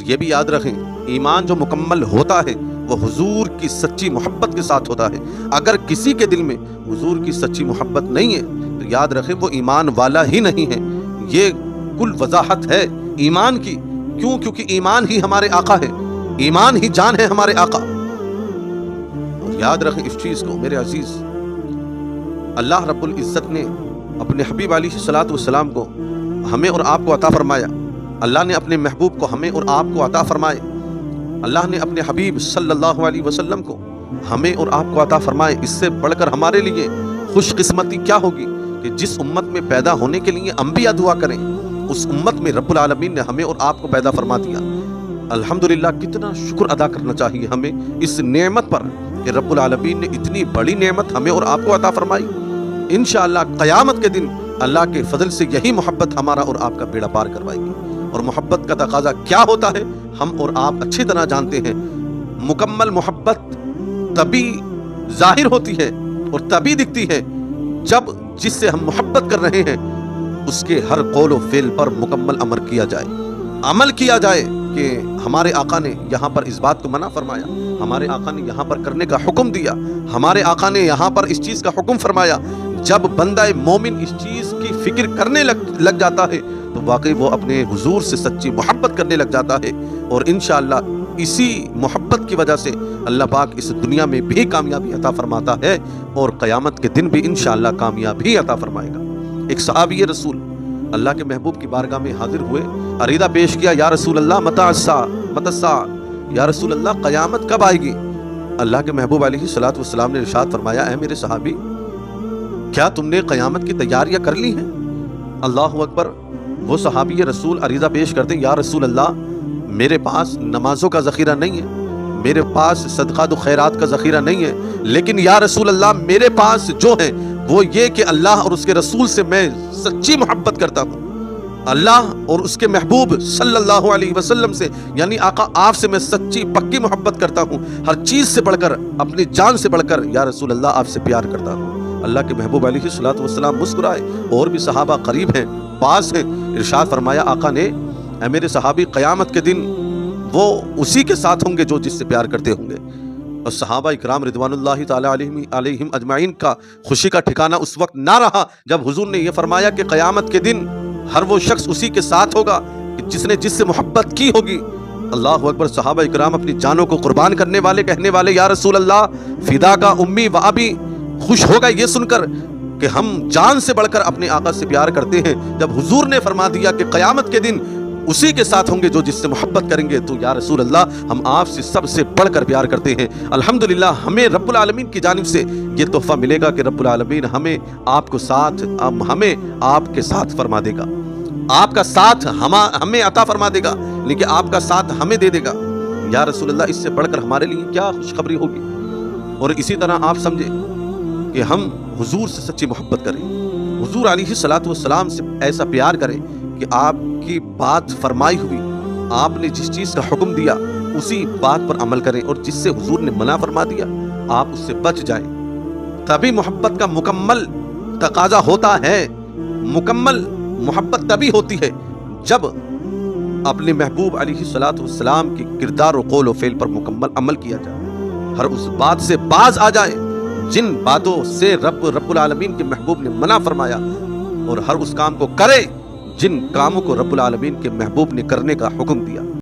یہ بھی یاد رکھیں، ایمان جو مکمل ہوتا ہے وہ حضور کی سچی محبت کے ساتھ ہوتا ہے۔ اگر کسی کے دل میں حضور کی سچی محبت نہیں ہے تو یاد رکھیں وہ ایمان والا ہی نہیں ہے۔ یہ کل وضاحت ہے ایمان کی، کیونکہ ایمان ہی ہمارے آقا ہے، ایمان ہی جان ہے ہمارے آقا۔ اور یاد رکھیں اس چیز کو میرے عزیز، اللہ رب العزت نے اپنے حبیب علیہ الصلوۃ والسلام کو ہمیں اور آپ کو عطا فرمایا، اللہ نے اپنے محبوب کو ہمیں اور آپ کو عطا فرمائے، اللہ نے اپنے حبیب صلی اللہ علیہ وسلم کو ہمیں اور آپ کو عطا فرمائے۔ اس سے بڑھ کر ہمارے لیے خوش قسمتی کیا ہوگی کہ جس امت میں پیدا ہونے کے لیے انبیاء دعا کریں، اس امت میں رب العالمین نے ہمیں اور آپ کو پیدا فرما دیا۔ الحمدللہ، کتنا شکر ادا کرنا چاہیے ہمیں اس نعمت پر کہ رب العالمین نے اتنی بڑی نعمت ہمیں اور آپ کو عطا فرمائی۔ انشاءاللہ قیامت کے دن اللہ کے فضل سے یہی محبت ہمارا اور آپ کا بیڑا پار کروائے گی۔ اور محبت کا تقاضا کیا ہوتا ہے ہم اور آپ اچھی طرح جانتے ہیں۔ مکمل محبت تبھی ظاہر ہوتی ہے اور تبھی دکھتی ہے جب جس سے ہم محبت کر رہے ہیں اس کے ہر قول و فعل پر مکمل عمل کیا جائے کہ ہمارے آقا نے یہاں پر اس بات کو منع فرمایا، ہمارے آقا نے یہاں پر کرنے کا حکم دیا، ہمارے آقا نے یہاں پر اس چیز کا حکم فرمایا۔ جب بندہ مومن اس چیز کی فکر کرنے لگ جاتا ہے تو واقعی وہ اپنے حضور سے سچی محبت کرنے لگ جاتا ہے، اور انشاءاللہ اسی محبت کی وجہ سے اللہ پاک اس دنیا میں بھی کامیابی عطا فرماتا ہے اور قیامت کے دن بھی انشاءاللہ کامیابی عطا فرمائے گا۔ ایک صحابی رسول اللہ کے محبوب کی بارگاہ میں حاضر ہوئے، عریضہ پیش کیا، یا رسول اللہ متی الساعہ، یا رسول اللہ قیامت کب آئے گی؟ اللہ کے محبوب علیہ الصلوۃ والسلام نے ارشاد فرمایا، اے میرے صحابی، کیا تم نے قیامت کی تیاریاں کر لی ہیں؟ اللہ اکبر۔ وہ صحابی رسول عریضہ پیش کرتے، یا رسول اللہ میرے پاس نمازوں کا ذخیرہ نہیں ہے، میرے پاس صدقات و خیرات کا ذخیرہ نہیں ہے، لیکن یا رسول اللہ میرے پاس جو ہے وہ یہ کہ اللہ اور اس کے رسول سے میں سچی محبت کرتا ہوں، اللہ اور اس کے محبوب صلی اللہ علیہ وسلم سے یعنی آقا آپ سے میں سچی پکی محبت کرتا ہوں، ہر چیز سے بڑھ کر، اپنی جان سے بڑھ کر یا رسول اللہ آپ سے پیار کرتا ہوں۔ اللہ کے محبوب علیہ الصلوۃ والسلام مسکرائے، اور بھی صحابہ قریب ہیں، پاس ہیں، ارشاد فرمایا آقا نے، اے میرے صحابی، قیامت کے دن وہ اسی کے ساتھ ہوں گے جو جس سے پیار کرتے ہوں گے۔ اور صحابہ اکرام رضوان اللہ تعالی علیہم اجمعین کا خوشی کا ٹھکانہ اس وقت نہ رہا جب حضور نے یہ فرمایا کہ قیامت کے دن ہر وہ شخص اسی کے ساتھ ہوگا جس نے جس سے محبت کی ہوگی۔ اللہ اکبر۔ صحابہ اکرام اپنی جانوں کو قربان کرنے والے کہنے والے، یا رسول اللہ فدا کا امی و ابی، خوش ہوگا یہ سن کر کہ ہم جان سے بڑھ کر اپنے آقا سے پیار کرتے ہیں۔ جب حضور نے فرما دیا کہ قیامت کے دن اسی کے ساتھ ہوں گے جو جس سے محبت کریں گے، تو یا رسول اللہ ہم آپ سے سب سے بڑھ کر پیار کرتے ہیں۔ الحمدللہ، ہمیں رب العالمین کی جانب سے یہ تحفہ ملے گا کہ رب العالمین ہمیں آپ کے ساتھ فرما دے گا، آپ کا ساتھ ہمیں عطا فرما دے گا، لیکن آپ کا ساتھ ہمیں دے دے گا۔ یا رسول اللہ، اس سے بڑھ کر ہمارے لیے کیا خوشخبری ہوگی؟ اور اسی طرح آپ سمجھے کہ ہم حضور سے سچی محبت کریں، حضور علیہ الصلوۃ والسلام سے ایسا پیار کریں کہ آپ کی بات فرمائی ہوئی، آپ نے جس چیز کا حکم دیا اسی بات پر عمل کریں، اور جس سے حضور نے منع فرما دیا آپ اس سے بچ جائیں۔ تبھی محبت کا مکمل تقاضا ہوتا ہے۔ مکمل محبت تبھی ہوتی ہے جب اپنے محبوب علیہ الصلوۃ والسلام کی کردار و قول و فعل پر مکمل عمل کیا جائے، ہر اس بات سے باز آ جائے جن باتوں سے رب العالمین کے محبوب نے منع فرمایا، اور ہر اس کام کو کرے جن کاموں کو رب العالمین کے محبوب نے کرنے کا حکم دیا۔